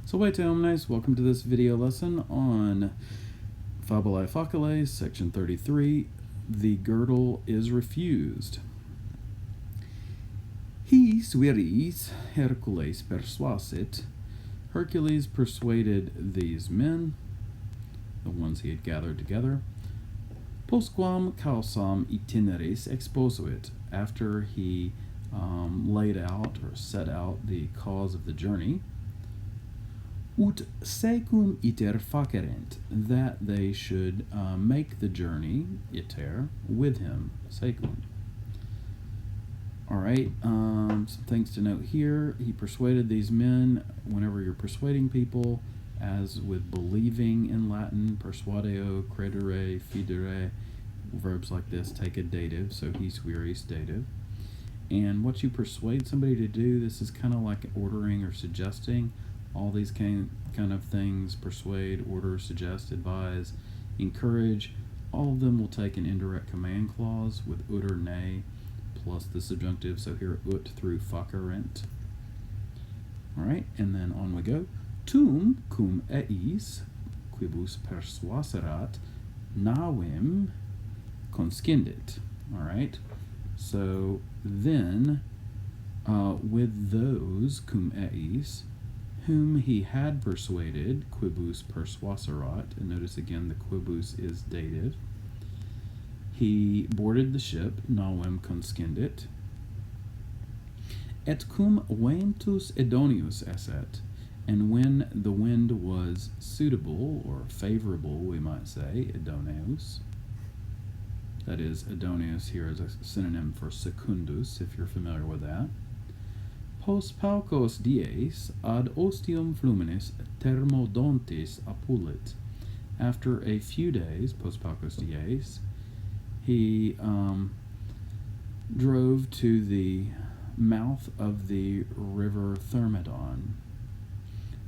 Salve omnes, welcome to this video lesson on Fabulae Faciles, section 33, the girdle is refused. His viris Hercules persuasit, Hercules persuaded these men, the ones he had gathered together, postquam causam itineris exposuit, after he laid out or set out the cause of the journey, ut secum iter facerent, that they should make the journey, iter, with him, secum. All right, some things to note here. He persuaded these men. Whenever you're persuading people, as with believing in Latin, persuadeo, credere, fidere, verbs like this take a dative, so his viris dative. And what you persuade somebody to do, this is kind of like ordering or suggesting. All these kind of things, persuade, order, suggest, advise, encourage, all of them will take an indirect command clause with ut or ne plus the subjunctive, so here ut through facerent. All right, and then on we go. Tum cum eis quibus persuaserat navem conscindit. All right, so then with those cum eis, whom he had persuaded, quibus persuaserat, and notice again the quibus is dative, he boarded the ship, navem conscindit, et cum ventus idonius esset, and when the wind was suitable, or favorable, we might say, idoneus, that is, idoneus here is a synonym for secundus, if you're familiar with that, post paucos dies ad ostium fluminis thermodontis appulit. After a few days, post paucos dies, he drove to the mouth of the river Thermodon,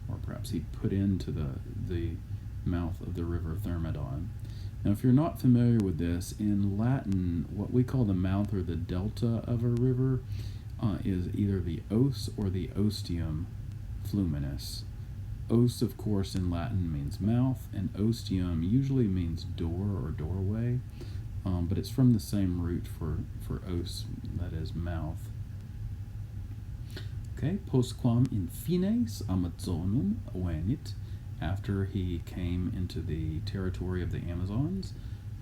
or perhaps he put into the mouth of the river Thermodon. Now, if you're not familiar with this, in Latin, what we call the mouth or the delta of a river is either the os or the ostium fluminis. Os, of course, in Latin means mouth, and ostium usually means door or doorway, but it's from the same root for os, that is mouth. Okay, postquam infines Amazonum venit, after he came into the territory of the Amazons,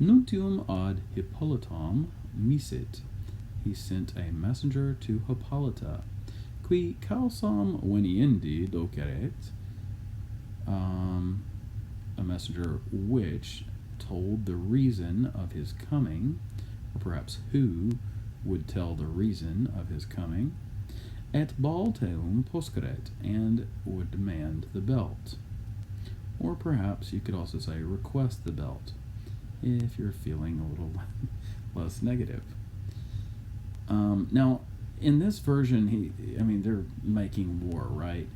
nuntium ad Hippolytam misit, he sent a messenger to Hippolyta, qui causam veniendi doceret, a messenger which told the reason of his coming, or perhaps who would tell the reason of his coming, et balteum posceret, and would demand the belt. Or perhaps you could also say request the belt, if you're feeling a little less negative. Now, in this version, they're making war, right?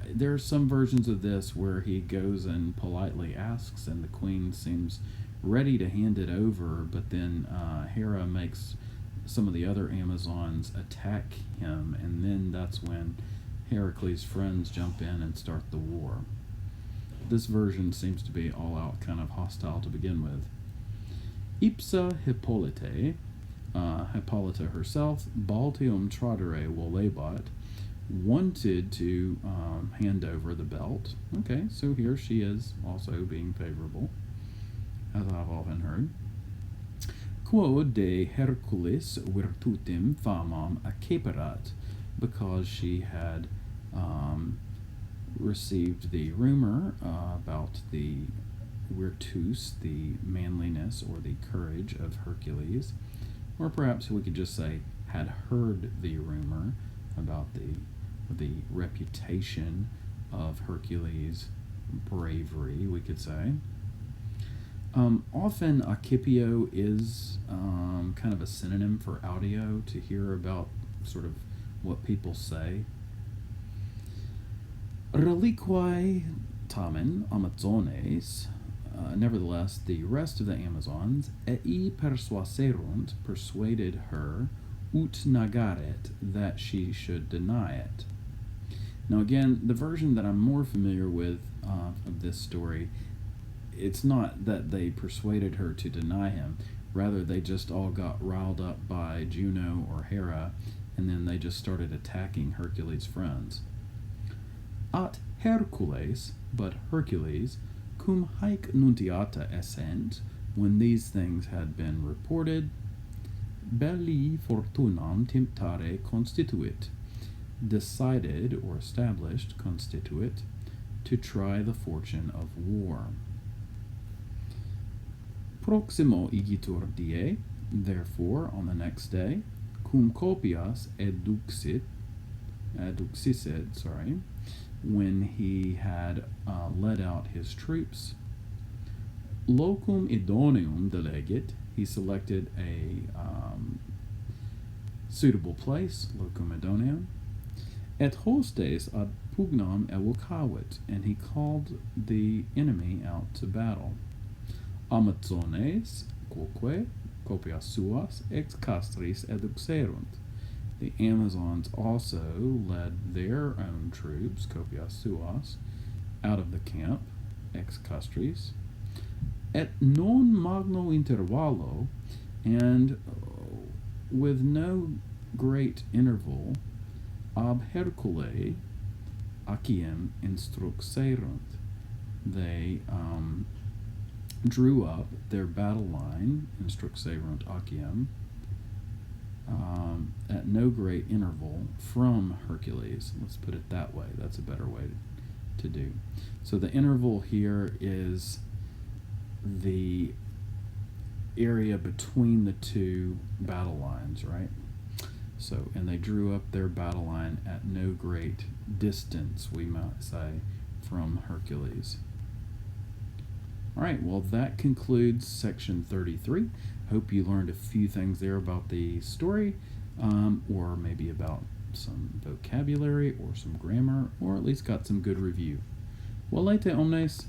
There are some versions of this where he goes and politely asks, and the queen seems ready to hand it over, but then Hera makes some of the other Amazons attack him, and then that's when Heracles' friends jump in and start the war. This version seems to be all out kind of hostile to begin with. Ipsa Hippolyte, Hippolyta herself, balteum tradere volebat, wanted to hand over the belt. Okay, so here she is also being favorable, as I've often heard. Quo de Hercules virtutem famam acceperat, because she had received the rumor about the virtus, the manliness or the courage of Hercules, or perhaps we could just say had heard the rumor about the reputation of Hercules' bravery, we could say. Often accipio is kind of a synonym for audio, to hear about sort of what people say. Reliquiae tamen Amazones, nevertheless, the rest of the Amazons, ei persuaserunt, persuaded her, ut negaret, that she should deny it. Now again, the version that I'm more familiar with of this story, it's not that they persuaded her to deny him. Rather, they just all got riled up by Juno or Hera, and then they just started attacking Hercules' friends. At Hercules, but Hercules, cum haec nuntiata essent, when these things had been reported, belli fortunam temptare constituit, decided or established, constituit, to try the fortune of war. Proximo igitur die, therefore, on the next day, cum copias eduxisset, when he had led out his troops, locum idoneum delegit, he selected a suitable place, locum idoneum, et hostes ad pugnam evocavit, and he called the enemy out to battle. Amazones, quoque, copias suas, ex castris eduxerunt. The Amazons also led their own troops, copias suas, out of the camp, ex castris, et non magno intervallo, and with no great interval, ab Hercule aciem instruxerunt. They drew up their battle line, instruxerunt aciem, at no great interval from Hercules. Let's put it that way. That's a better way to do. So the interval here is the area between the two battle lines, right? So, and they drew up their battle line at no great distance, we might say, from Hercules. All right, well, that concludes section 33. Hope you learned a few things there about the story, or maybe about some vocabulary or some grammar, or at least got some good review. Volete omnes.